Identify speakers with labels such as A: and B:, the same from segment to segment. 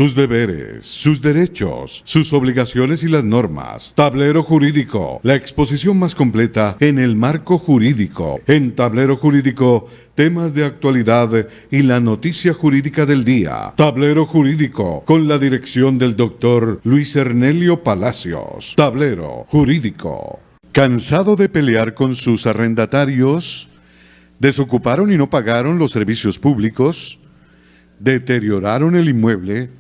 A: sus deberes, sus derechos, sus obligaciones y las normas. Tablero Jurídico, la exposición más completa en el marco jurídico. En Tablero Jurídico, temas de actualidad y la noticia jurídica del día. Tablero Jurídico, con la dirección del doctor Luis Ernelio Palacios. Tablero Jurídico. ¿Cansado de pelear con sus arrendatarios? ¿Desocuparon y no pagaron los servicios públicos? ¿Deterioraron el inmueble?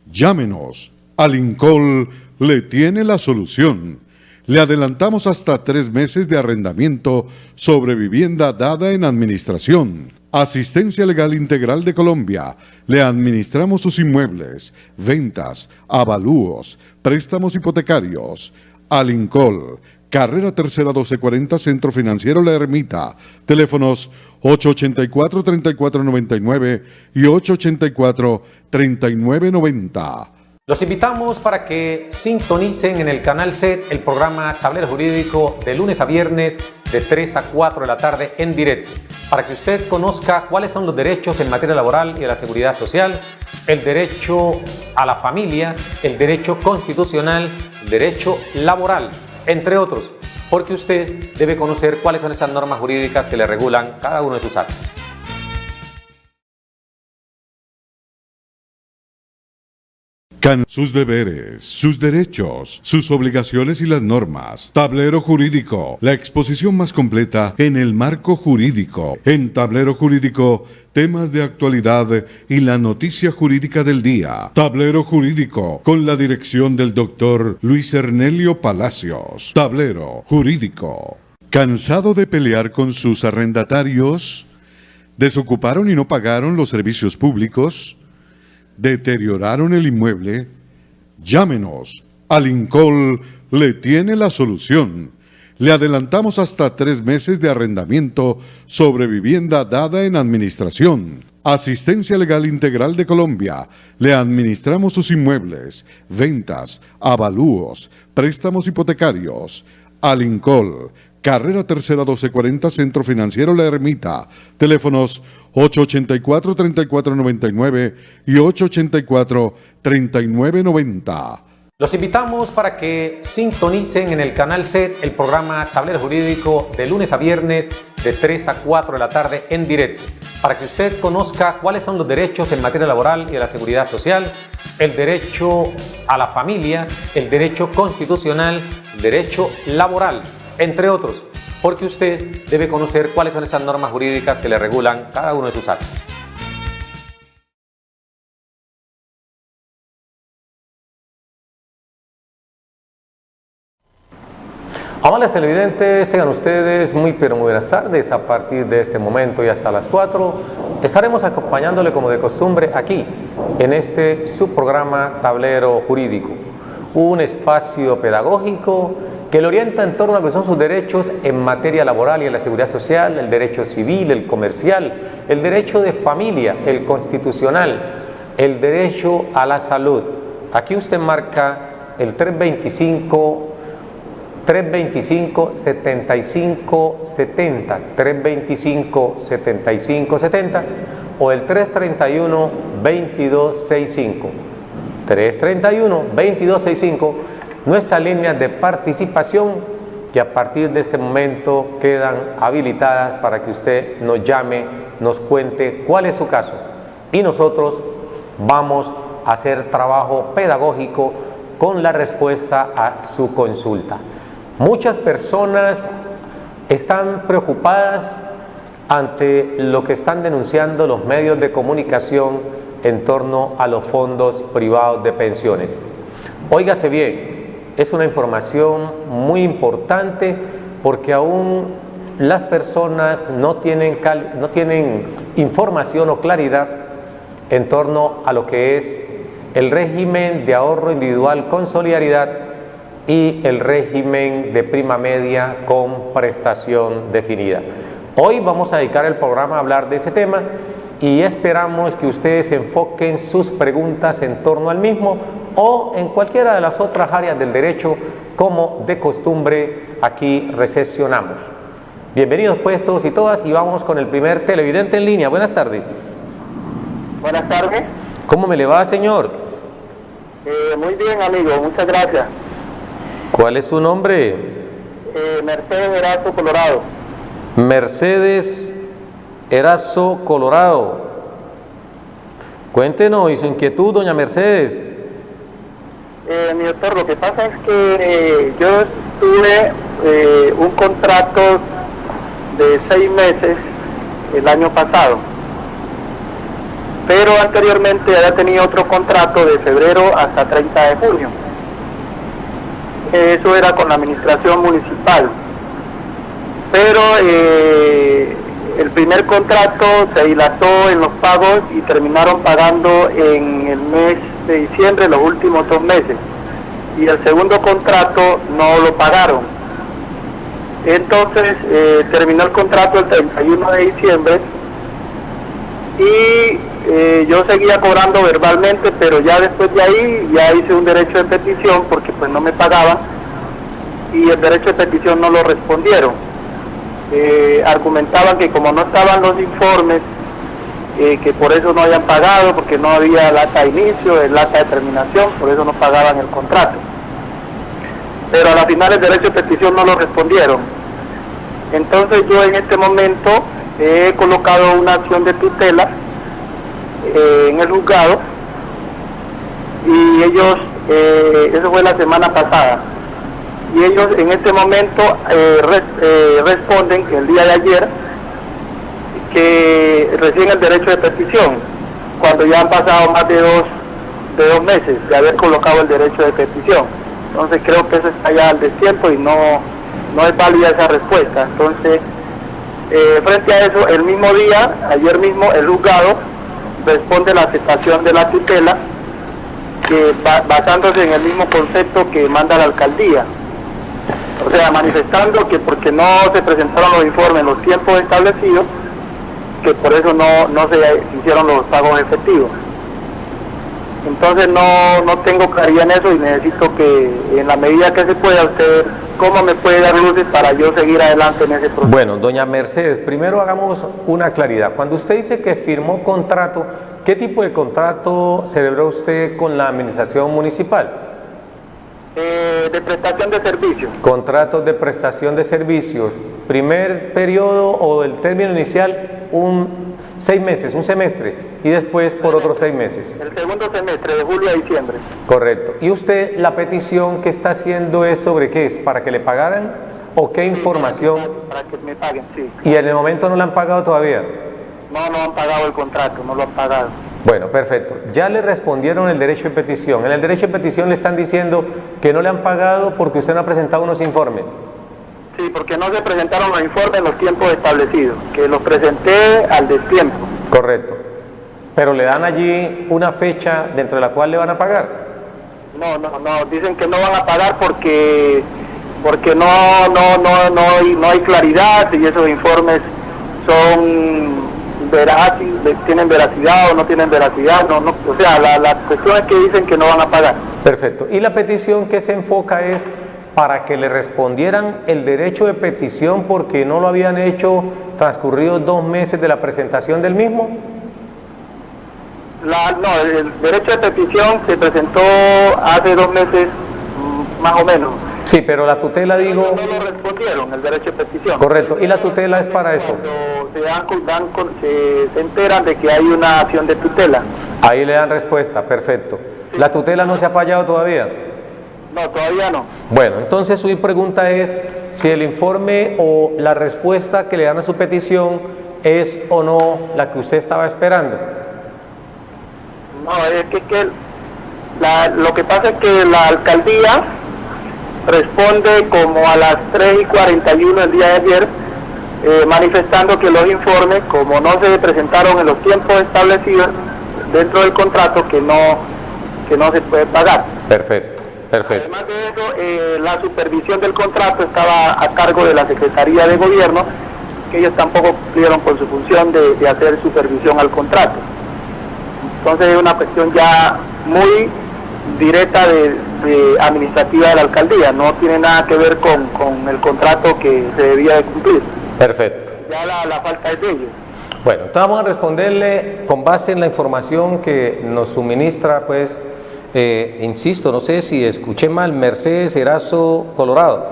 A: Llámenos. Alincol le tiene la solución. Le adelantamos hasta 3 meses de arrendamiento sobre vivienda dada en administración. Asistencia Legal Integral de Colombia. Le administramos sus inmuebles, ventas, avalúos, préstamos hipotecarios. Alincol. Carrera Tercera 1240, Centro Financiero La Ermita. Teléfonos 884-3499 y 884-3990.
B: Los invitamos para que sintonicen en el canal SED el programa Tablero Jurídico de lunes a viernes de 3 a 4 de la tarde en directo, para que usted conozca cuáles son los derechos en materia laboral y de la seguridad social, el derecho a la familia, el derecho constitucional, el derecho laboral, entre otros, porque usted debe conocer cuáles son esas normas jurídicas que le regulan cada uno de sus actos.
A: Sus deberes, sus derechos, sus obligaciones y las normas. Tablero Jurídico, la exposición más completa en el marco jurídico. En Tablero Jurídico, temas de actualidad y la noticia jurídica del día. Tablero Jurídico, con la dirección del doctor Luis Ernelio Palacios. Tablero Jurídico. ¿Cansado de pelear con sus arrendatarios? ¿Desocuparon y no pagaron los servicios públicos? ¿Deterioraron el inmueble? Llámenos. Alincol le tiene la solución. Le adelantamos hasta 3 meses de arrendamiento sobre vivienda dada en administración. Asistencia Legal Integral de Colombia. Le administramos sus inmuebles, ventas, avalúos, préstamos hipotecarios. Alincol. Carrera Tercera 1240, Centro Financiero La Ermita. Teléfonos 884-3499 y 884-3990.
B: Los invitamos para que sintonicen en el canal SED el programa Tablero Jurídico de lunes a viernes de 3 a 4 de la tarde en directo, para que usted conozca cuáles son los derechos en materia laboral y de la seguridad social, el derecho a la familia, el derecho constitucional, el derecho laboral, entre otros, porque usted debe conocer cuáles son esas normas jurídicas que le regulan cada uno de sus actos. Amables televidentes, tengan ustedes muy buenas tardes. A partir de este momento y hasta las 4 estaremos acompañándole como de costumbre aquí en este subprograma Tablero Jurídico, un espacio pedagógico que le orienta en torno a lo que son sus derechos en materia laboral y en la seguridad social, el derecho civil, el comercial, el derecho de familia, el constitucional, el derecho a la salud. Aquí usted marca el 325-7570, 325-7570 o el 331-2265, 331-2265. Nuestras líneas de participación que a partir de este momento quedan habilitadas para que usted nos llame, nos cuente cuál es su caso y nosotros vamos a hacer trabajo pedagógico con la respuesta a su consulta. Muchas personas están preocupadas ante lo que están denunciando los medios de comunicación en torno a los fondos privados de pensiones. Óigase bien, es una información muy importante porque aún las personas no tienen información o claridad en torno a lo que es el régimen de ahorro individual con solidaridad y el régimen de prima media con prestación definida. Hoy vamos a dedicar el programa a hablar de ese tema y esperamos que ustedes enfoquen sus preguntas en torno al mismo o en cualquiera de las otras áreas del derecho, como de costumbre aquí recepcionamos. Bienvenidos pues todos y todas, y vamos con el primer televidente en línea. Buenas tardes.
C: Buenas tardes.
B: ¿Cómo me le va, señor?
C: Muy bien, amigo, muchas gracias.
B: ¿Cuál es su nombre?
C: Mercedes Erazo, Colorado.
B: Mercedes Erazo, Colorado. Cuéntenos y su inquietud, doña Mercedes.
C: Mi doctor, lo que pasa es que yo tuve un contrato de 6 meses el año pasado, pero anteriormente había tenido otro contrato de febrero hasta 30 de junio. Eso era con la administración municipal, pero el primer contrato se dilató en los pagos y terminaron pagando en el mes de diciembre los últimos 2 meses, y el segundo contrato no lo pagaron. Entonces terminó el contrato el 31 de diciembre y yo seguía cobrando verbalmente, pero ya después de ahí ya hice un derecho de petición porque pues no me pagaban, y el derecho de petición no lo respondieron. Argumentaban que como no estaban los informes, que por eso no habían pagado, porque no había el acta de inicio, el acta de terminación, por eso no pagaban el contrato. Pero a la final el derecho de petición no lo respondieron. Entonces yo en este momento he colocado una acción de tutela en el juzgado, y ellos, eso fue la semana pasada, y ellos en este momento responden que el día de ayer que reciben el derecho de petición, cuando ya han pasado más de dos meses de haber colocado el derecho de petición. Entonces creo que eso está ya al destiempo y no es válida esa respuesta. Entonces, frente a eso, el mismo día, ayer mismo, el juzgado responde la aceptación de la tutela, que basándose en el mismo concepto que manda la alcaldía. O sea, manifestando que porque no se presentaron los informes en los tiempos establecidos, que por eso no se hicieron los pagos efectivos. Entonces no tengo claridad en eso y necesito que en la medida que se pueda usted, ¿cómo me puede dar luces para yo seguir adelante en ese proceso?
B: Bueno, doña Mercedes, primero hagamos una claridad. Cuando usted dice que firmó contrato, ¿qué tipo de contrato celebró usted con la administración municipal?
C: De prestación de servicios.
B: Contratos de prestación de servicios, primer periodo o el término inicial, 6 meses, un semestre, y después por otros 6 meses.
C: El segundo semestre, de julio a diciembre.
B: Correcto. ¿Y usted la petición que está haciendo es sobre qué es? ¿Para que le pagaran o qué información?
C: Para que me paguen, sí.
B: ¿Y en el momento no le han pagado todavía?
C: No han pagado el contrato, no lo han pagado.
B: Bueno, perfecto. Ya le respondieron el derecho de petición. En el derecho de petición le están diciendo que no le han pagado porque usted no ha presentado unos informes.
C: Sí, porque no se presentaron los informes en los tiempos establecidos, que los presenté al destiempo.
B: Correcto. Pero le dan allí una fecha dentro de la cual le van a pagar.
C: No, dicen que no van a pagar porque no hay claridad si esos informes son tienen veracidad o no tienen veracidad, o sea, la cuestión es que dicen que no van a pagar.
B: Perfecto. Y la petición que se enfoca es para que le respondieran el derecho de petición porque no lo habían hecho transcurridos 2 meses de la presentación del mismo.
C: El derecho de petición se presentó hace 2 meses, más o menos.
B: Sí, pero la tutela, digo...
C: No lo respondieron, el derecho de petición.
B: Correcto, y la tutela es para eso.
C: Se enteran de que hay una acción de tutela.
B: Ahí le dan respuesta, perfecto.
C: Sí.
B: ¿La tutela no se ha fallado todavía?
C: No, todavía no.
B: Bueno, entonces su pregunta es si el informe o la respuesta que le dan a su petición es o no la que usted estaba esperando.
C: No, es que lo que pasa es que la alcaldía responde como a las 3:41 el día de ayer, manifestando que los informes, como no se presentaron en los tiempos establecidos dentro del contrato, que no se puede pagar.
B: Perfecto.
C: Además de eso, la supervisión del contrato estaba a cargo de la Secretaría de Gobierno, que ellos tampoco cumplieron con su función de hacer supervisión al contrato. Entonces es una cuestión ya muy directa de administrativa de la alcaldía, no tiene nada que ver con el contrato que se debía de cumplir.
B: Perfecto.
C: Ya la falta es de ellos.
B: Bueno, entonces vamos a responderle con base en la información que nos suministra pues insisto, no sé si escuché mal, Mercedes Erazo, Colorado.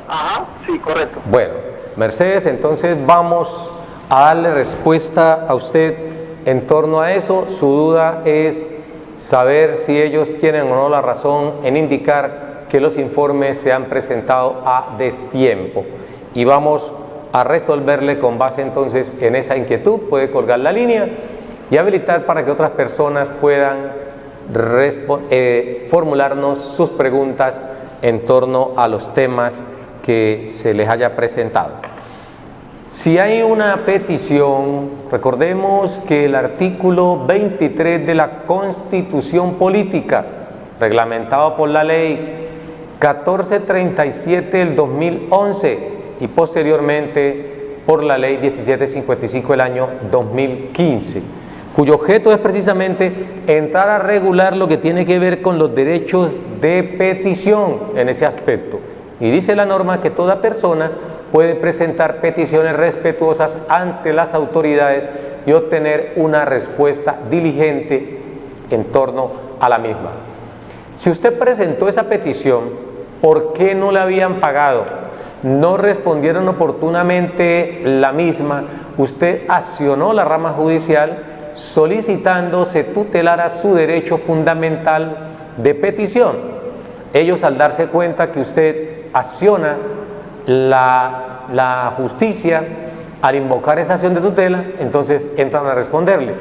C: Ajá, sí, correcto.
B: Bueno, Mercedes, entonces vamos a darle respuesta a usted en torno a eso. Su duda es saber si ellos tienen o no la razón en indicar que los informes se han presentado a destiempo. Y vamos a resolverle con base entonces en esa inquietud. Puede colgar la línea y habilitar para que otras personas puedan formularnos sus preguntas en torno a los temas que se les haya presentado. Si hay una petición, recordemos que el artículo 23 de la Constitución Política, reglamentado por la ley 1437 del 2011 y posteriormente por la ley 1755 del año 2015, cuyo objeto es precisamente entrar a regular lo que tiene que ver con los derechos de petición en ese aspecto. Y dice la norma que toda persona puede presentar peticiones respetuosas ante las autoridades y obtener una respuesta diligente en torno a la misma. Si usted presentó esa petición, ¿por qué no la habían pagado? No respondieron oportunamente la misma, usted accionó la rama judicial solicitando se tutelara su derecho fundamental de petición. Ellos, al darse cuenta que usted acciona la justicia al invocar esa acción de tutela, entonces entran a responderle,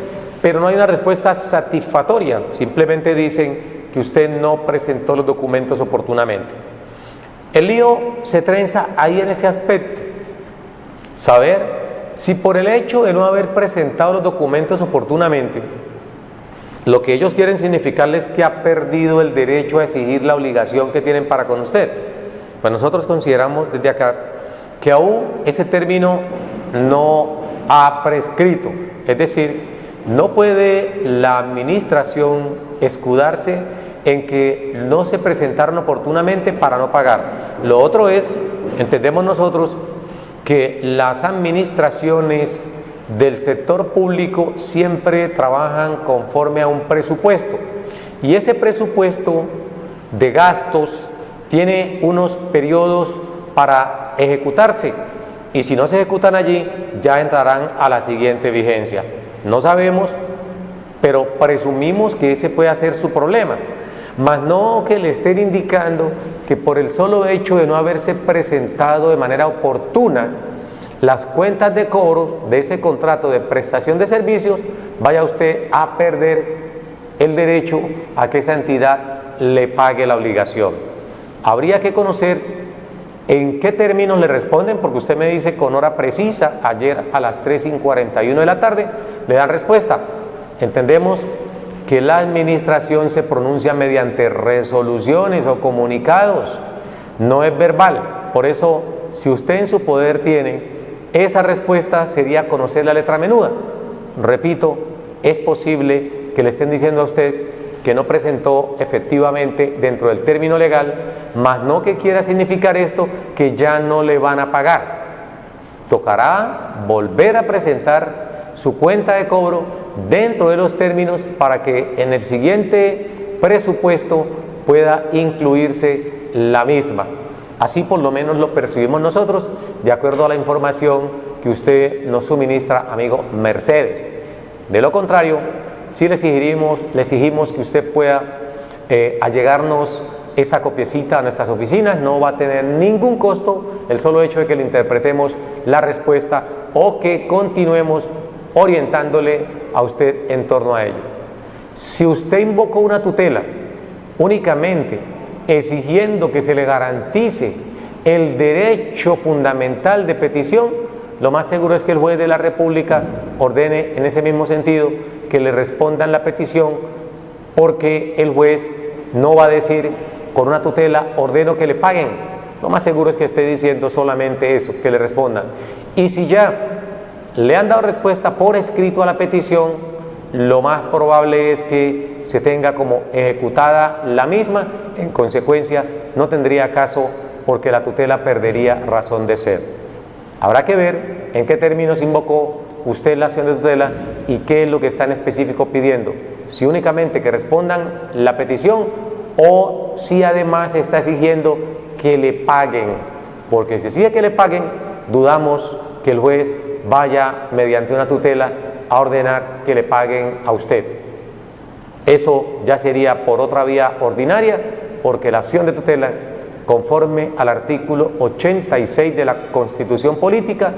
B: pero no hay una respuesta satisfactoria, simplemente dicen que usted no presentó los documentos oportunamente. El lío se trenza ahí en ese aspecto, saber si por el hecho de no haber presentado los documentos oportunamente, lo que ellos quieren significarles que ha perdido el derecho a exigir la obligación que tienen para con usted. Pues nosotros consideramos desde acá que aún ese término no ha prescrito, es decir, no puede la administración escudarse en que no se presentaron oportunamente para no pagar. Lo otro es, entendemos nosotros, que las administraciones del sector público siempre trabajan conforme a un presupuesto y ese presupuesto de gastos tiene unos periodos para ejecutarse y si no se ejecutan allí ya entrarán a la siguiente vigencia. No sabemos, pero presumimos que ese puede ser su problema, mas no que le estén indicando que por el solo hecho de no haberse presentado de manera oportuna las cuentas de cobros de ese contrato de prestación de servicios, vaya usted a perder el derecho a que esa entidad le pague la obligación. Habría que conocer en qué términos le responden, porque usted me dice con hora precisa, ayer a las 3:41 de la tarde, le dan respuesta. Entendemos que la administración se pronuncia mediante resoluciones o comunicados, no es verbal. Por eso, si usted en su poder tiene esa respuesta, sería conocer la letra menuda. Repito, es posible que le estén diciendo a usted que no presentó efectivamente dentro del término legal, mas no que quiera significar esto que ya no le van a pagar. Tocará volver a presentar su cuenta de cobro dentro de los términos para que en el siguiente presupuesto pueda incluirse la misma. Así por lo menos lo percibimos nosotros, de acuerdo a la información que usted nos suministra, amigo Mercedes. De lo contrario, sí le exigimos que usted pueda allegarnos esa copiecita a nuestras oficinas. No va a tener ningún costo el solo hecho de que le interpretemos la respuesta o que continuemos orientándole a usted en torno a ello. Si usted invocó una tutela únicamente exigiendo que se le garantice el derecho fundamental de petición, lo más seguro es que el juez de la República ordene en ese mismo sentido que le respondan la petición, porque el juez no va a decir con una tutela ordeno que le paguen. Lo más seguro es que esté diciendo solamente eso, que le respondan. Y si ya le han dado respuesta por escrito a la petición, lo más probable es que se tenga como ejecutada la misma. En consecuencia, no tendría caso porque la tutela perdería razón de ser. Habrá que ver en qué términos invocó usted la acción de tutela y qué es lo que está en específico pidiendo. si únicamente que respondan la petición o si además está exigiendo que le paguen, porque si exige que le paguen, dudamos que el juez vaya mediante una tutela a ordenar que le paguen a usted. Eso ya sería por otra vía ordinaria, porque la acción de tutela, conforme al artículo 86 de la Constitución Política,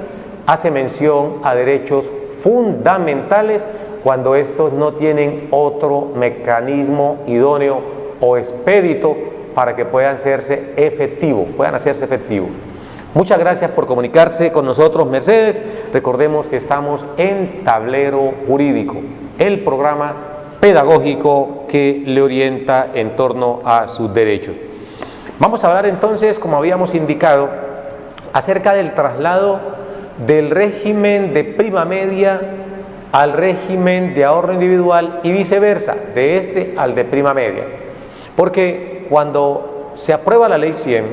B: hace mención a derechos fundamentales cuando estos no tienen otro mecanismo idóneo o expedito para que puedan hacerse efectivos. Muchas gracias por comunicarse con nosotros, Mercedes. Recordemos que estamos en Tablero Jurídico, el programa pedagógico que le orienta en torno a sus derechos. Vamos a hablar entonces, como habíamos indicado, acerca del traslado del régimen de prima media al régimen de ahorro individual y viceversa, de este al de prima media. Porque cuando se aprueba la Ley 100,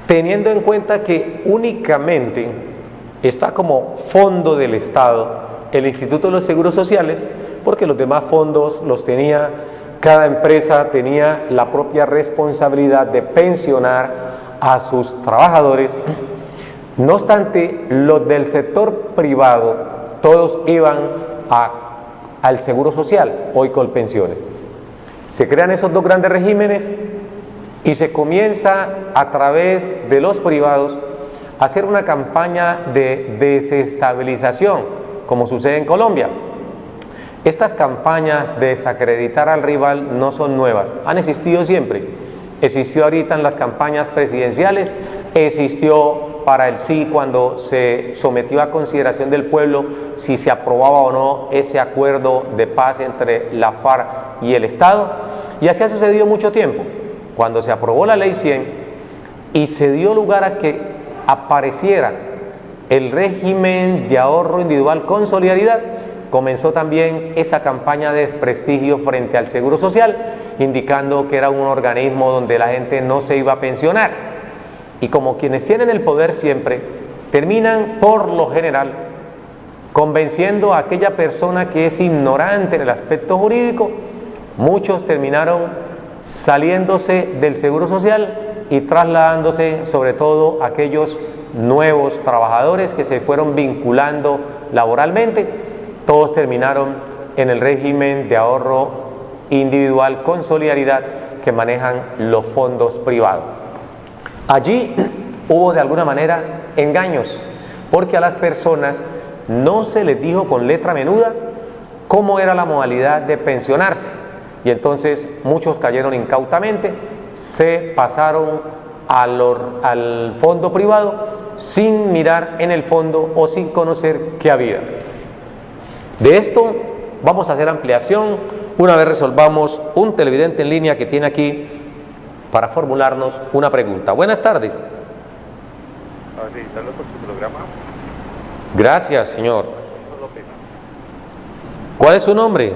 B: teniendo en cuenta que únicamente está como fondo del Estado el Instituto de los Seguros Sociales, porque los demás fondos los tenía, cada empresa tenía la propia responsabilidad de pensionar a sus trabajadores. No obstante, los del sector privado, todos iban al Seguro Social, hoy Colpensiones. Se crean esos dos grandes regímenes y se comienza a través de los privados a hacer una campaña de desestabilización, como sucede en Colombia. Estas campañas de desacreditar al rival no son nuevas, han existido siempre. Existió ahorita en las campañas presidenciales, existió para el sí cuando se sometió a consideración del pueblo si se aprobaba o no ese acuerdo de paz entre la FARC y el Estado, y así ha sucedido mucho tiempo. Cuando se aprobó la Ley 100 y se dio lugar a que apareciera el régimen de ahorro individual con solidaridad, comenzó también esa campaña de desprestigio frente al Seguro Social, indicando que era un organismo donde la gente no se iba a pensionar. Y como quienes tienen el poder siempre, terminan por lo general convenciendo a aquella persona que es ignorante en el aspecto jurídico. Muchos terminaron saliéndose del Seguro Social y trasladándose, sobre todo aquellos nuevos trabajadores que se fueron vinculando laboralmente, todos terminaron en el régimen de ahorro individual con solidaridad que manejan los fondos privados. Allí hubo de alguna manera engaños, porque a las personas no se les dijo con letra menuda cómo era la modalidad de pensionarse, y entonces muchos cayeron incautamente, se pasaron al fondo privado sin mirar en el fondo o sin conocer qué había. De esto vamos a hacer ampliación una vez resolvamos un televidente en línea que tiene aquí para formularnos una pregunta. Buenas tardes.
D: Felicitarlo por su programa.
B: Gracias, señor.
D: López.
B: ¿Cuál es su nombre?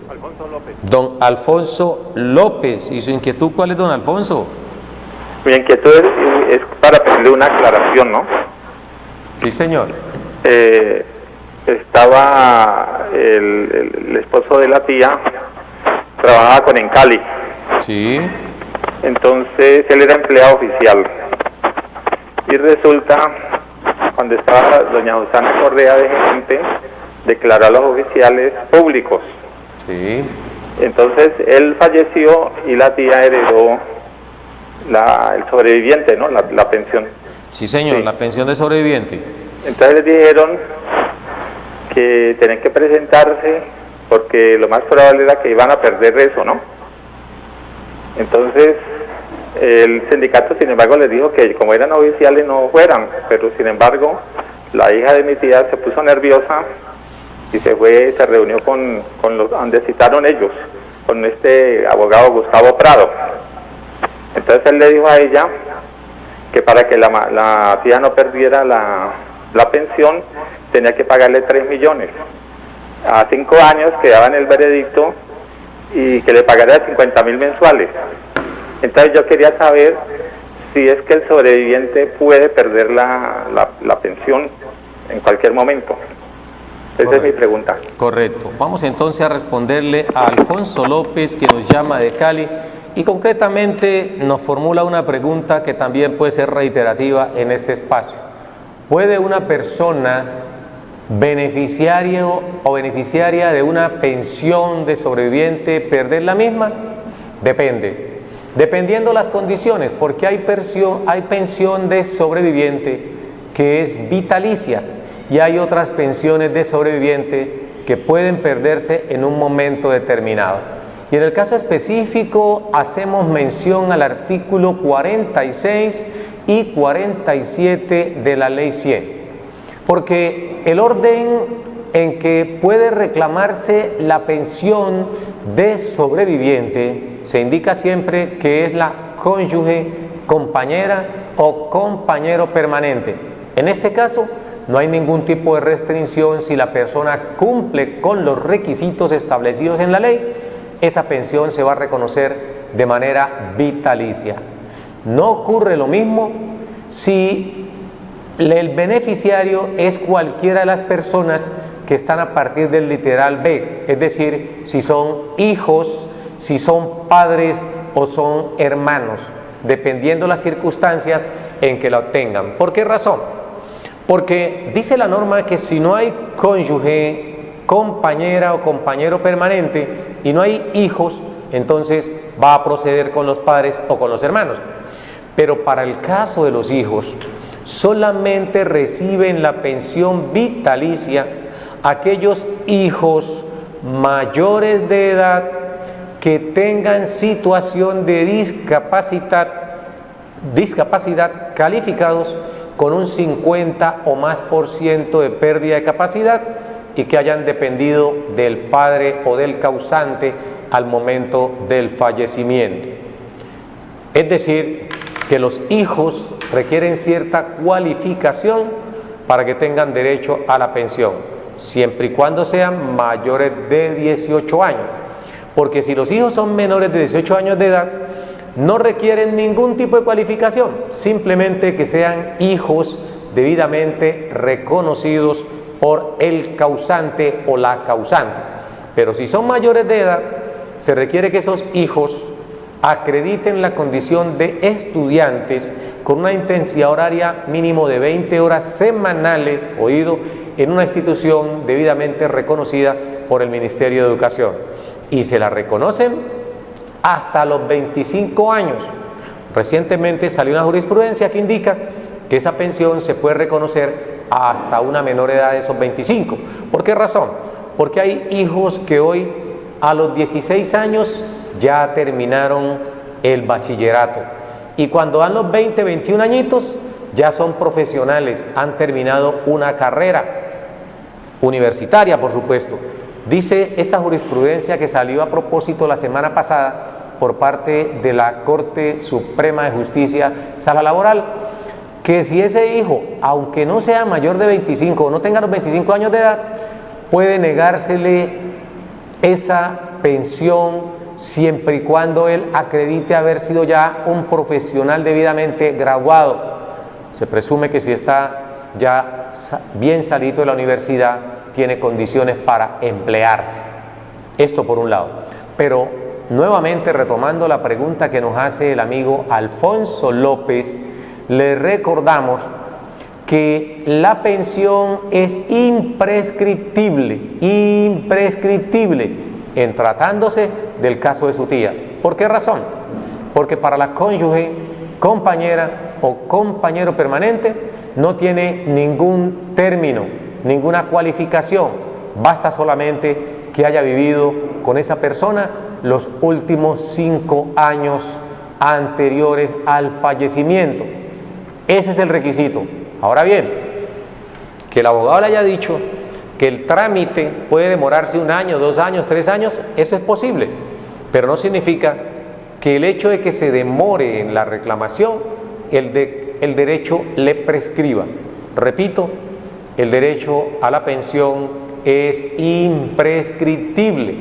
D: Alfonso López.
B: Don Alfonso López. ¿Y su inquietud cuál es, don Alfonso?
D: Mi inquietud es para pedirle una aclaración, ¿no?
B: Sí, señor.
D: Estaba el esposo de la tía, trabajaba con Encali.
B: Sí.
D: Entonces él era empleado oficial. Y resulta, cuando estaba doña Susana Correa de gerente, declaró a los oficiales públicos.
B: Sí.
D: Entonces él falleció y la tía heredó el sobreviviente, ¿no? La pensión.
B: Sí, señor, sí. La pensión de sobreviviente.
D: Entonces les dijeron que tenían que presentarse porque lo más probable era que iban a perder eso, ¿no? Entonces el sindicato, sin embargo, les dijo que como eran oficiales no fueran, pero sin embargo la hija de mi tía se puso nerviosa y se reunió con los donde citaron ellos, con este abogado Gustavo Prado. Entonces él le dijo a ella que para que la tía no perdiera la pensión tenía que pagarle 3 millones. A 5 años quedaba en el veredicto y que le pagara 50.000 mensuales. Entonces yo quería saber si es que el sobreviviente puede perder la pensión en cualquier momento. Esa es mi pregunta.
B: Correcto. Vamos entonces a responderle a Alfonso López, que nos llama de Cali y concretamente nos formula una pregunta que también puede ser reiterativa en este espacio. ¿Puede una persona beneficiario o beneficiaria de una pensión de sobreviviente perder la misma? Depende. Dependiendo las condiciones, porque hay pensión de sobreviviente que es vitalicia y hay otras pensiones de sobreviviente que pueden perderse en un momento determinado. Y en el caso específico hacemos mención al artículo 46 y 47 de la Ley 100, porque el orden en que puede reclamarse la pensión de sobreviviente se indica siempre que es la cónyuge, compañera o compañero permanente. En este caso no hay ningún tipo de restricción. Si la persona cumple con los requisitos establecidos en la ley, esa pensión se va a reconocer de manera vitalicia. No ocurre lo mismo si el beneficiario es cualquiera de las personas que están a partir del literal B, es decir, si son hijos, si son padres o son hermanos, dependiendo las circunstancias en que la obtengan. ¿Por qué razón? Porque dice la norma que si no hay cónyuge, compañera o compañero permanente y no hay hijos, entonces va a proceder con los padres o con los hermanos. Pero para el caso de los hijos, solamente reciben la pensión vitalicia aquellos hijos mayores de edad que tengan situación de discapacidad calificados con un 50 o más por ciento de pérdida de capacidad y que hayan dependido del padre o del causante al momento del fallecimiento. Es decir, que los hijos requieren cierta cualificación para que tengan derecho a la pensión, siempre y cuando sean mayores de 18 años. Porque si los hijos son menores de 18 años de edad, no requieren ningún tipo de cualificación, simplemente que sean hijos debidamente reconocidos por el causante o la causante. Pero si son mayores de edad, se requiere que esos hijos acrediten la condición de estudiantes con una intensidad horaria mínimo de 20 horas semanales, oído, en una institución debidamente reconocida por el Ministerio de Educación. Y se la reconocen hasta los 25 años. Recientemente salió una jurisprudencia que indica que esa pensión se puede reconocer hasta una menor edad de esos 25. ¿Por qué razón? Porque hay hijos que hoy a los 16 años ya terminaron el bachillerato y cuando dan los 20, 21 añitos ya son profesionales, han terminado una carrera universitaria, por supuesto. Dice esa jurisprudencia que salió a propósito la semana pasada por parte de la Corte Suprema de Justicia, Sala Laboral, que si ese hijo, aunque no sea mayor de 25 o no tenga los 25 años de edad, puede negársele esa pensión siempre y cuando él acredite haber sido ya un profesional debidamente graduado. Se presume que si está ya bien salido de la universidad, tiene condiciones para emplearse. Esto por un lado. Pero nuevamente retomando la pregunta que nos hace el amigo Alfonso López, le recordamos que la pensión es imprescriptible en tratándose del caso de su tía. ¿Por qué razón? Porque para la cónyuge, compañera o compañero permanente no tiene ningún término, ninguna cualificación, basta solamente que haya vivido con esa persona los últimos 5 años anteriores al fallecimiento. Ese es el requisito. Ahora bien, que el abogado le haya dicho que el trámite puede demorarse 1 año, 2 años, 3 años, eso es posible, pero no significa que el hecho de que se demore en la reclamación, el derecho le prescriba. Repito, el derecho a la pensión es imprescriptible.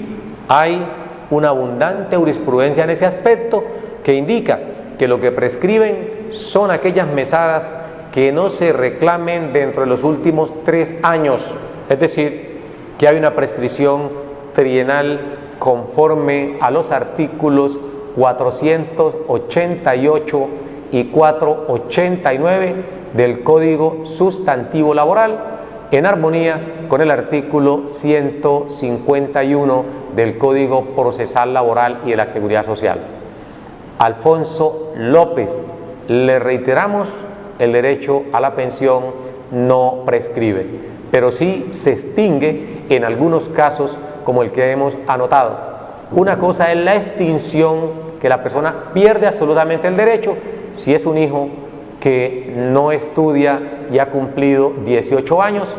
B: Hay una abundante jurisprudencia en ese aspecto que indica que lo que prescriben son aquellas mesadas que no se reclamen dentro de los últimos 3 años. Es decir, que hay una prescripción trienal conforme a los artículos 488 y 489 del Código Sustantivo Laboral, en armonía con el artículo 151 del Código Procesal Laboral y de la Seguridad Social. Alfonso López, le reiteramos, el derecho a la pensión no prescribe, pero sí se extingue en algunos casos como el que hemos anotado. Una cosa es la extinción, que la persona pierde absolutamente el derecho si es un hijo que no estudia y ha cumplido 18 años,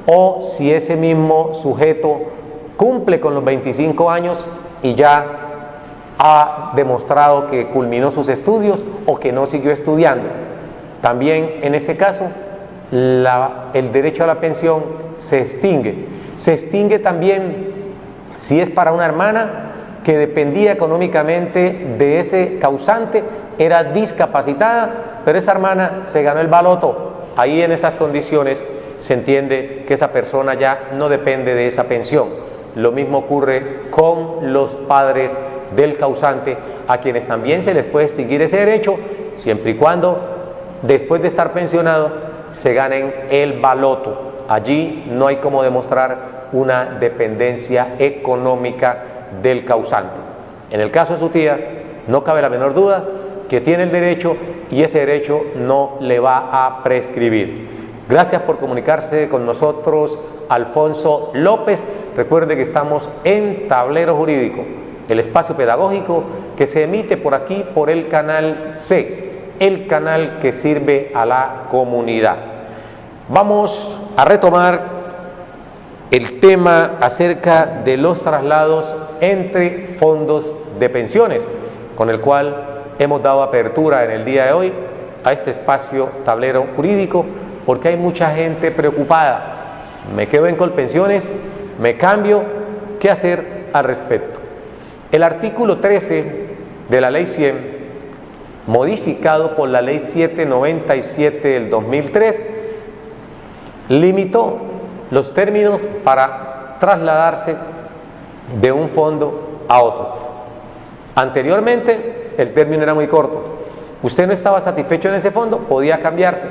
B: o si ese mismo sujeto cumple con los 25 años y ya ha demostrado que culminó sus estudios o que no siguió estudiando. También en ese caso el derecho a la pensión se extingue. Se extingue también si es para una hermana que dependía económicamente de ese causante, era discapacitada, pero esa hermana se ganó el baloto. Ahí en esas condiciones se entiende que esa persona ya no depende de esa pensión. Lo mismo ocurre con los padres del causante, a quienes también se les puede extinguir ese derecho, siempre y cuando después de estar pensionado se ganen el baloto. Allí no hay cómo demostrar una dependencia económica del causante. En el caso de su tía, no cabe la menor duda que tiene el derecho y ese derecho no le va a prescribir. Gracias por comunicarse con nosotros, Alfonso López. Recuerde que estamos en Tablero Jurídico, el espacio pedagógico que se emite por aquí por el canal C, el canal que sirve a la comunidad. Vamos a retomar el tema acerca de los traslados entre fondos de pensiones, con el cual hemos dado apertura en el día de hoy a este espacio Tablero Jurídico, porque hay mucha gente preocupada. Me quedo en Colpensiones, me cambio, ¿qué hacer al respecto? El artículo 13 de la Ley 100, modificado por la Ley 797 del 2003, limitó los términos para trasladarse de un fondo a otro. Anteriormente el término era muy corto. Usted no estaba satisfecho en ese fondo, podía cambiarse.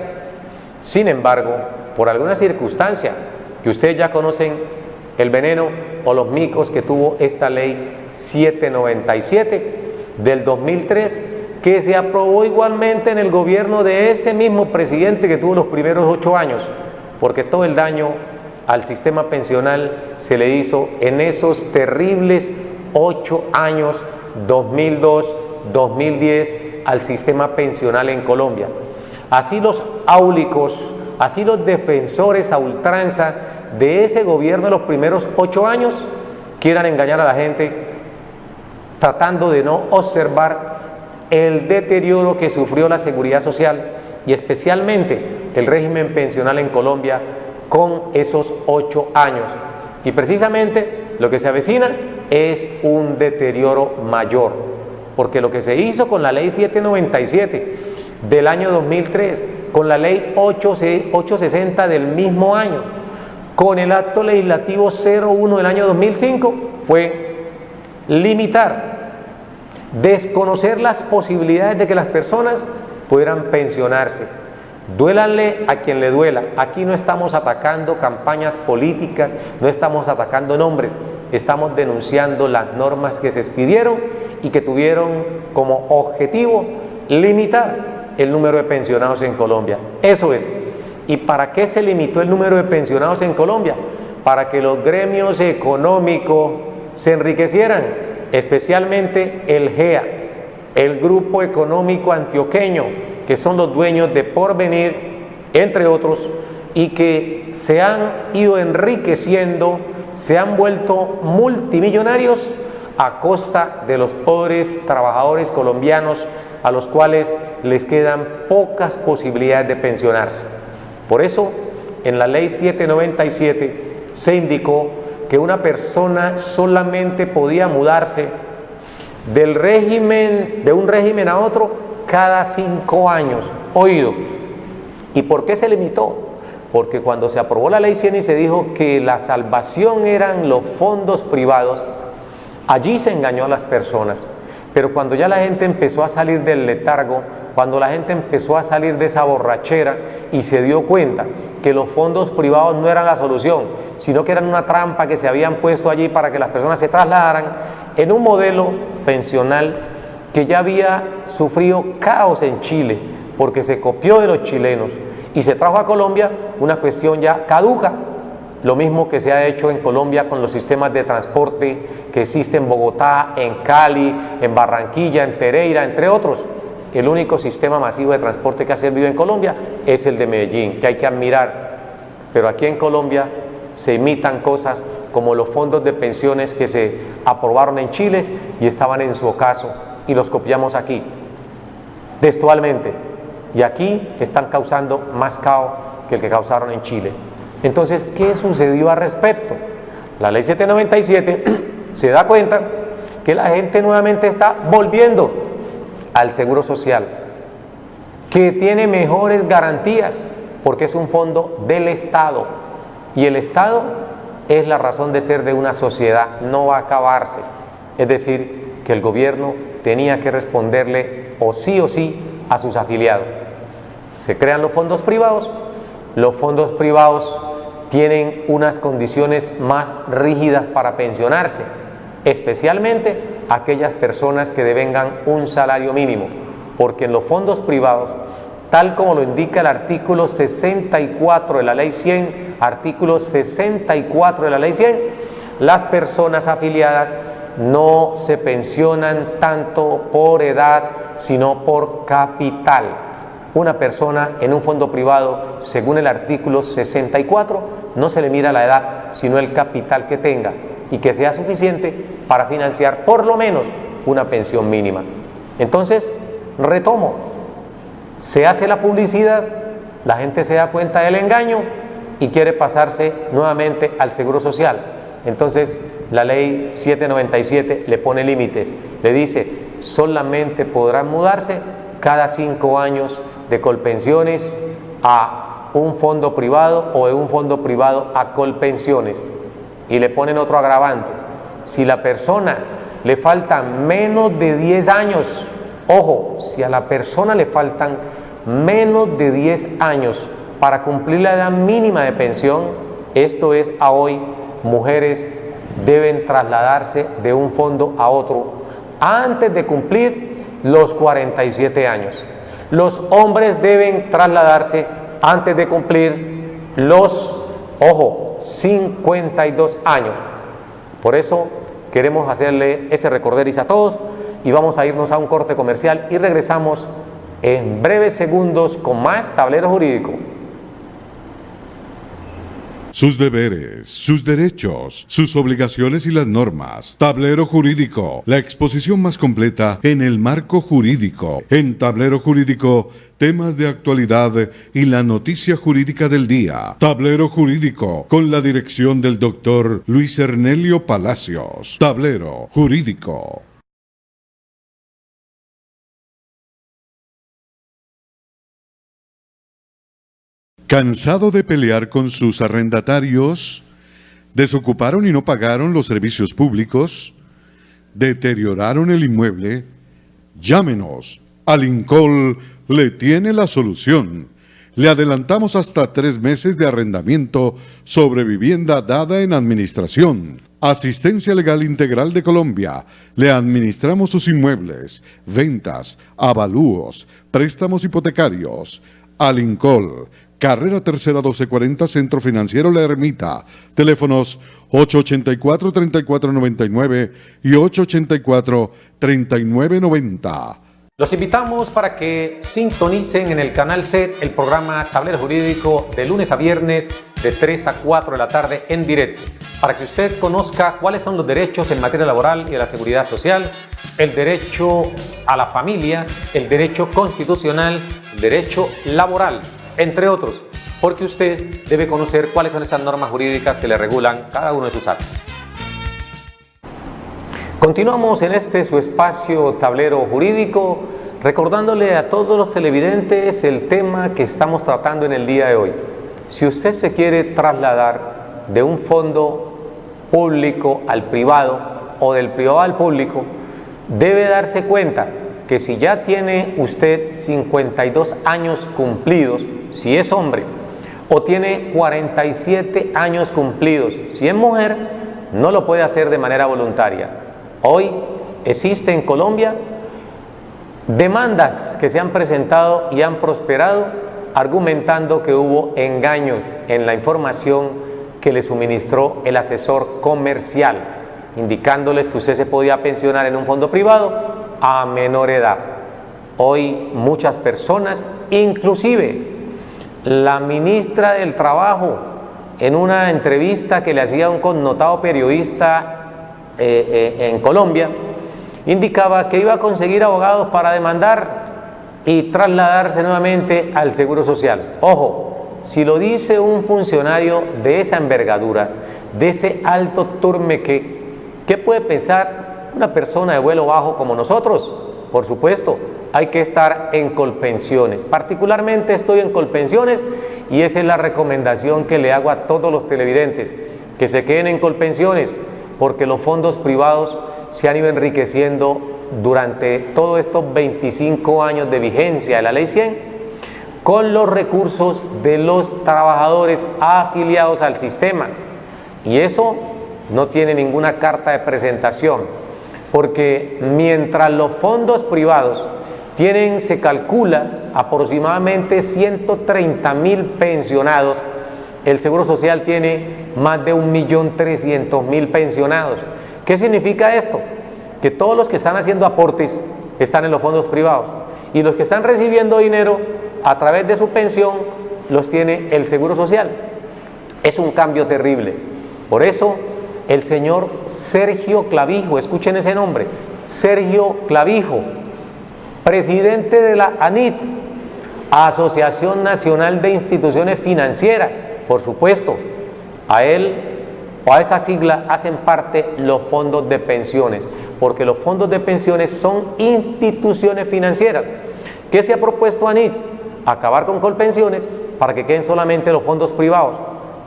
B: Sin embargo, por alguna circunstancia que ustedes ya conocen, el veneno o los micos que tuvo esta ley 797 del 2003, que se aprobó igualmente en el gobierno de ese mismo presidente que tuvo los primeros 8 años, porque todo el daño al sistema pensional se le hizo en esos terribles 8 años, 2002, 2010, al sistema pensional en Colombia. Así los áulicos, así los defensores a ultranza de ese gobierno de los primeros 8 años quieran engañar a la gente tratando de no observar el deterioro que sufrió la seguridad social y especialmente el régimen pensional en Colombia con esos 8 años. Y precisamente lo que se avecina es un deterioro mayor, porque lo que se hizo con la ley 797 del año 2003, con la ley 860 del mismo año, con el acto legislativo 01 del año 2005, fue limitar, desconocer las posibilidades de que las personas pudieran pensionarse. Duélanle a quien le duela. Aquí no estamos atacando campañas políticas, no estamos atacando nombres, estamos denunciando las normas que se expidieron y que tuvieron como objetivo limitar el número de pensionados en Colombia. Eso es. ¿Y para qué se limitó el número de pensionados en Colombia? Para que los gremios económicos se enriquecieran, especialmente el GEA, el Grupo Económico Antioqueño, que son los dueños de Porvenir, entre otros, y que se han ido enriqueciendo, se han vuelto multimillonarios a costa de los pobres trabajadores colombianos, a los cuales les quedan pocas posibilidades de pensionarse. Por eso, en la ley 797 se indicó que una persona solamente podía mudarse de un régimen a otro cada 5 años. Oído. ¿Y por qué se limitó? porque cuando se aprobó la ley 100 y se dijo que la salvación eran los fondos privados, allí se engañó a las personas. Pero cuando ya la gente empezó a salir del letargo, cuando la gente empezó a salir de esa borrachera y se dio cuenta que los fondos privados no eran la solución, sino que eran una trampa que se habían puesto allí para que las personas se trasladaran en un modelo pensional que ya había sufrido caos en Chile, porque se copió de los chilenos y se trajo a Colombia una cuestión ya caduca. Lo mismo que se ha hecho en Colombia con los sistemas de transporte que existen en Bogotá, en Cali, en Barranquilla, en Pereira, entre otros. El único sistema masivo de transporte que ha servido en Colombia es el de Medellín, que hay que admirar. Pero aquí en Colombia se imitan cosas como los fondos de pensiones que se aprobaron en Chile y estaban en su ocaso, y los copiamos aquí, textualmente. Y aquí están causando más caos que el que causaron en Chile. Entonces, ¿qué sucedió al respecto? La ley 797 se da cuenta que la gente nuevamente está volviendo al seguro social, que tiene mejores garantías, porque es un fondo del Estado, y el Estado es la razón de ser de una sociedad, no va a acabarse. Es decir, que el gobierno tenía que responderle o sí a sus afiliados. Se crean los fondos privados tienen unas condiciones más rígidas para pensionarse, especialmente aquellas personas que devengan un salario mínimo, porque en los fondos privados, tal como lo indica el artículo 64 de la ley 100, artículo 64 de la ley 100, las personas afiliadas no se pensionan tanto por edad, sino por capital. Una persona en un fondo privado, según el artículo 64, no se le mira la edad, sino el capital que tenga y que sea suficiente para financiar por lo menos una pensión mínima. Entonces, retomo, se hace la publicidad, la gente se da cuenta del engaño y quiere pasarse nuevamente al seguro social. Entonces, la ley 797 le pone límites, le dice, solamente podrán mudarse cada 5 años de Colpensiones a un fondo privado o de un fondo privado a Colpensiones, y le ponen otro agravante: si la persona le faltan menos de 10 años, ojo, si a la persona le faltan menos de 10 años para cumplir la edad mínima de pensión, esto es a hoy, mujeres deben trasladarse de un fondo a otro antes de cumplir los 47 años. Los hombres deben trasladarse antes de cumplir los, 52 años. Por eso queremos hacerle ese recorderis a todos y vamos a irnos a un corte comercial y regresamos en breves segundos con más Tablero Jurídico.
A: Sus deberes, sus derechos, sus obligaciones y las normas. Tablero Jurídico, la exposición más completa en el marco jurídico. En Tablero Jurídico, temas de actualidad y la noticia jurídica del día. Tablero Jurídico, con la dirección del doctor Luis Ernelio Palacios. Tablero Jurídico. ¿Cansado de pelear con sus arrendatarios? ¿Desocuparon y no pagaron los servicios públicos? ¿Deterioraron el inmueble? Llámenos. Alincol le tiene la solución. Le adelantamos hasta 3 meses de arrendamiento sobre vivienda dada en administración. Asistencia Legal Integral de Colombia. Le administramos sus inmuebles, ventas, avalúos, préstamos hipotecarios. Alincol. Carrera Tercera 1240, Centro Financiero La Ermita. Teléfonos 884-3499 y 884-3990.
B: Los invitamos para que sintonicen en el canal SET el programa Tablero Jurídico de lunes a viernes de 3 a 4 de la tarde en directo, para que usted conozca cuáles son los derechos en materia laboral y de la seguridad social, el derecho a la familia, el derecho constitucional, el derecho laboral, entre otros, porque usted debe conocer cuáles son esas normas jurídicas que le regulan cada uno de sus actos. Continuamos en su espacio Tablero Jurídico, recordándole a todos los televidentes el tema que estamos tratando en el día de hoy. Si usted se quiere trasladar de un fondo público al privado o del privado al público, debe darse cuenta que si ya tiene usted 52 años cumplidos, si es hombre, o tiene 47 años cumplidos, si es mujer, no lo puede hacer de manera voluntaria. Hoy existe en Colombia demandas que se han presentado y han prosperado argumentando que hubo engaños en la información que le suministró el asesor comercial, indicándoles que usted se podía pensionar en un fondo privado a menor edad. Hoy muchas personas, inclusive la ministra del Trabajo, en una entrevista que le hacía un connotado periodista en Colombia, indicaba que iba a conseguir abogados para demandar y trasladarse nuevamente al Seguro Social. Ojo, si lo dice un funcionario de esa envergadura, de ese alto turmeque, ¿qué puede pensar una persona de vuelo bajo como nosotros? Por supuesto, hay que estar en Colpensiones. Particularmente estoy en Colpensiones y esa es la recomendación que le hago a todos los televidentes, que se queden en Colpensiones, porque los fondos privados se han ido enriqueciendo durante todos estos 25 años de vigencia de la Ley 100 con los recursos de los trabajadores afiliados al sistema. Y eso no tiene ninguna carta de presentación, porque mientras los fondos privados tienen, se calcula, aproximadamente 130.000 pensionados, el Seguro Social tiene más de 1.300.000 pensionados. ¿Qué significa esto? Que todos los que están haciendo aportes están en los fondos privados y los que están recibiendo dinero a través de su pensión los tiene el Seguro Social. Es un cambio terrible. Por eso el señor Sergio Clavijo, escuchen ese nombre, Sergio Clavijo, presidente de la ANIT, Asociación Nacional de Instituciones Financieras, por supuesto, a él o a esa sigla hacen parte los fondos de pensiones, porque los fondos de pensiones son instituciones financieras. ¿Qué se ha propuesto ANIT? Acabar con Colpensiones para que queden solamente los fondos privados,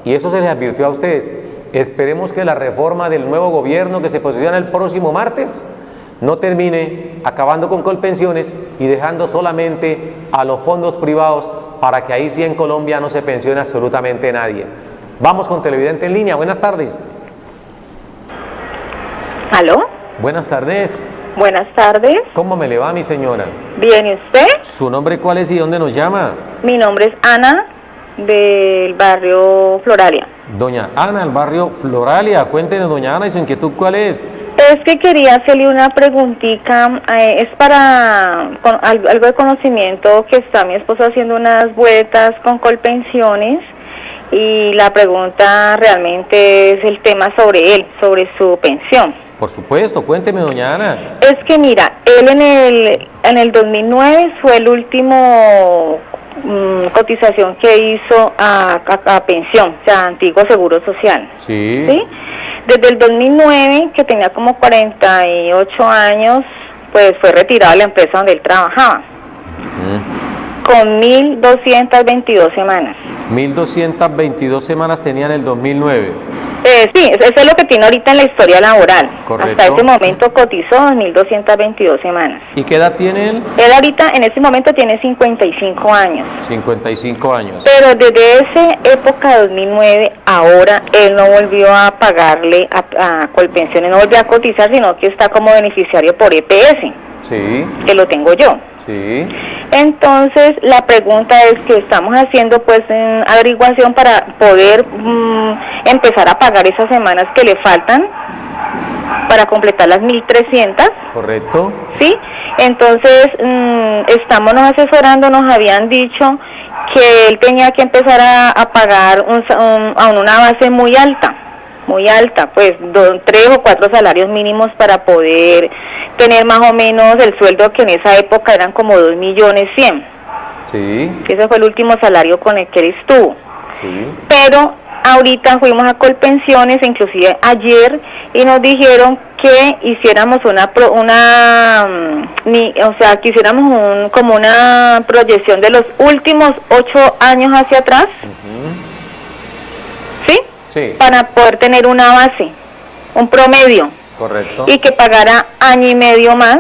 B: y eso se les advirtió a ustedes. Esperemos que la reforma del nuevo gobierno que se posiciona el próximo martes no termine acabando con Colpensiones y dejando solamente a los fondos privados, para que ahí sí en Colombia no se pensione absolutamente nadie. Vamos con televidente en línea. Buenas tardes.
E: ¿Aló?
B: Buenas tardes.
E: Buenas tardes.
B: ¿Cómo me le va, mi señora?
E: Bien, ¿y usted?
B: ¿Su nombre cuál es y dónde nos llama?
E: Mi nombre es Ana, del barrio Floralia.
B: Doña Ana, el barrio Floralia. Cuéntenos, doña Ana, ¿y su inquietud cuál es?
E: Es que quería hacerle una preguntita, es para algo de conocimiento, que está mi esposo haciendo unas vueltas con Colpensiones, y la pregunta realmente es el tema sobre él, sobre su pensión.
B: Por supuesto, cuénteme, doña Ana.
E: Es que mira, él en el 2009 fue el último cotización que hizo a pensión, o sea, antiguo Seguro Social.
B: Sí.
E: ¿Sí? Desde el 2009, que tenía como 48 años, pues fue retirado de la empresa donde él trabajaba, con 1.222 semanas.
B: 1.222 semanas tenía en el 2009.
E: Sí, eso es lo que tiene ahorita en la historia laboral.
B: Correcto.
E: Hasta ese momento cotizó 1.222 semanas.
B: ¿Y qué edad tiene él?
E: Él ahorita, en este momento, tiene 55 años.
B: 55 años.
E: Pero desde esa época, 2009, ahora él no volvió a pagarle a Colpensiones, no volvió a cotizar, sino que está como beneficiario por EPS,
B: Sí.
E: que lo tengo yo.
B: Sí.
E: Entonces, la pregunta es que estamos haciendo pues en averiguación para poder empezar a pagar esas semanas que le faltan para completar las 1.300. Correcto. ¿Sí? Entonces, estamos asesorando, nos habían dicho que él tenía que empezar a pagar a una base muy alta, pues 3 o 4 salarios mínimos para poder tener más o menos el sueldo, que en esa época eran como 2.100.000.
B: Sí.
E: Ese fue el último salario con el que él estuvo.
B: Sí.
E: Pero ahorita fuimos a Colpensiones, inclusive ayer, y nos dijeron que hiciéramos que hiciéramos como una proyección de los últimos 8 años hacia atrás,
B: Sí.
E: para poder tener una base, un promedio,
B: Correcto.
E: y que pagara año y medio más.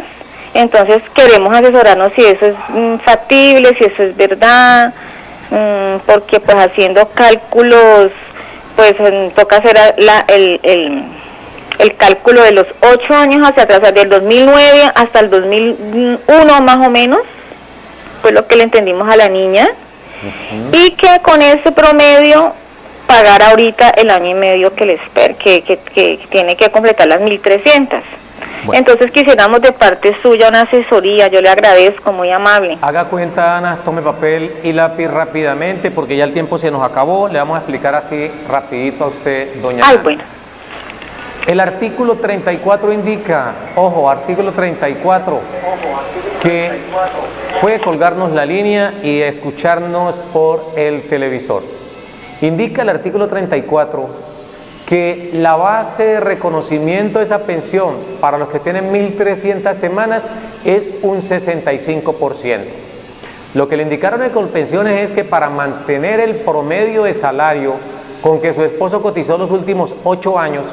E: Entonces queremos asesorarnos si eso es factible, si eso es verdad, porque pues haciendo cálculos, pues toca hacer el cálculo de los 8 años hacia atrás, del 2009 hasta el 2001 más o menos, fue lo que le entendimos a la niña, y que con ese promedio pagar ahorita el año y medio que que tiene que completar las 1.300.
B: Bueno.
E: Entonces quisiéramos de parte suya una asesoría, yo le agradezco, muy amable.
B: Haga cuenta, Ana, tome papel y lápiz rápidamente porque ya el tiempo se nos acabó. Le vamos a explicar así rapidito a usted, doña
E: Ay,
B: Ana.
E: bueno.
B: El artículo 34 indica, ojo, artículo 34, que puede colgarnos la línea y escucharnos por el televisor. Indica el artículo 34 que la base de reconocimiento de esa pensión para los que tienen 1.300 semanas es un 65%. Lo que le indicaron en Colpensiones es que para mantener el promedio de salario con que su esposo cotizó los últimos 8 años,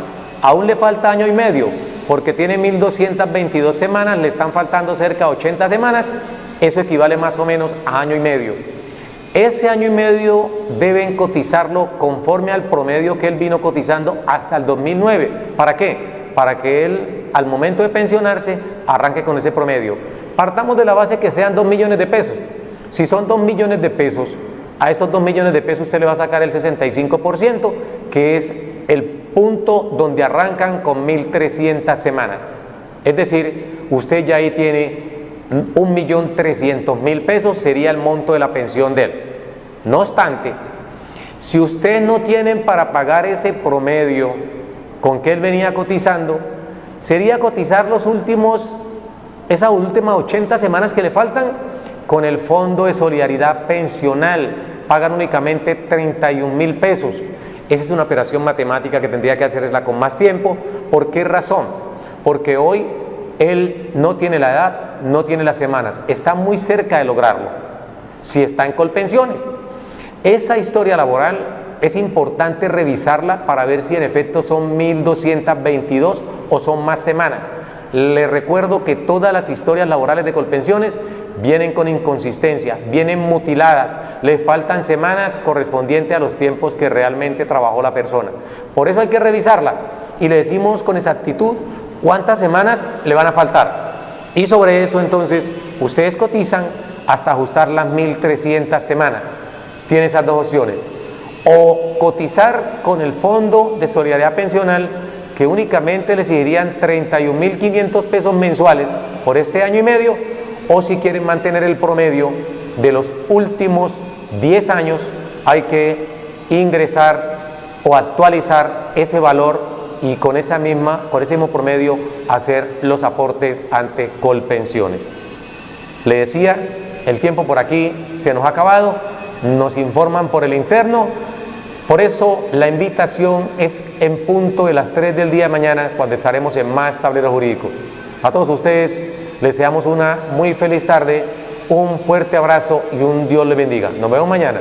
B: aún le falta año y medio, porque tiene 1.222 semanas, le están faltando cerca de 80 semanas, eso equivale más o menos a año y medio. Ese año y medio deben cotizarlo conforme al promedio que él vino cotizando hasta el 2009. ¿Para qué? Para que él, al momento de pensionarse, arranque con ese promedio. Partamos de la base que sean 2 millones de pesos. Si son 2 millones de pesos, a esos 2 millones de pesos usted le va a sacar el 65%, que es el punto donde arrancan con 1.300 semanas. Es decir, usted ya ahí tiene 1.300.000 pesos, sería el monto de la pensión de él. No obstante, si ustedes no tienen para pagar ese promedio con que él venía cotizando, sería cotizar esas últimas 80 semanas que le faltan con el Fondo de Solidaridad Pensional. Pagan únicamente 31.000 pesos. Esa es una operación matemática que tendría que hacerla con más tiempo. ¿Por qué razón? Porque hoy él no tiene la edad, no tiene las semanas, está muy cerca de lograrlo, si está en Colpensiones. Esa historia laboral es importante revisarla para ver si en efecto son 1.222 o son más semanas. Le recuerdo que todas las historias laborales de Colpensiones vienen con inconsistencia, vienen mutiladas, le faltan semanas correspondientes a los tiempos que realmente trabajó la persona. Por eso hay que revisarla y le decimos con exactitud cuántas semanas le van a faltar. Y sobre eso entonces ustedes cotizan hasta ajustar las 1.300 semanas. Tiene esas dos opciones. O cotizar con el Fondo de Solidaridad Pensional, que únicamente les exigirían 31.500 pesos mensuales por este año y medio, o si quieren mantener el promedio de los últimos 10 años, hay que ingresar o actualizar ese valor y con ese mismo promedio hacer los aportes ante Colpensiones. Le decía, el tiempo por aquí se nos ha acabado, nos informan por el interno, por eso la invitación es en punto de las 3 del día de mañana, cuando estaremos en Más Tablero Jurídico. A todos ustedes les deseamos una muy feliz tarde, un fuerte abrazo y un Dios les bendiga. Nos vemos mañana.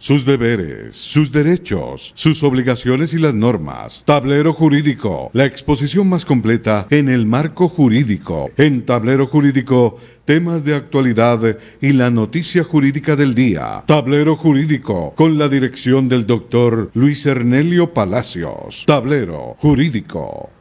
A: Sus deberes, sus derechos, sus obligaciones y las normas. Tablero Jurídico, la exposición más completa en el marco jurídico. En Tablero Jurídico, temas de actualidad y la noticia jurídica del día. Tablero Jurídico, con la dirección del doctor Luis Ernelio Palacios. Tablero Jurídico.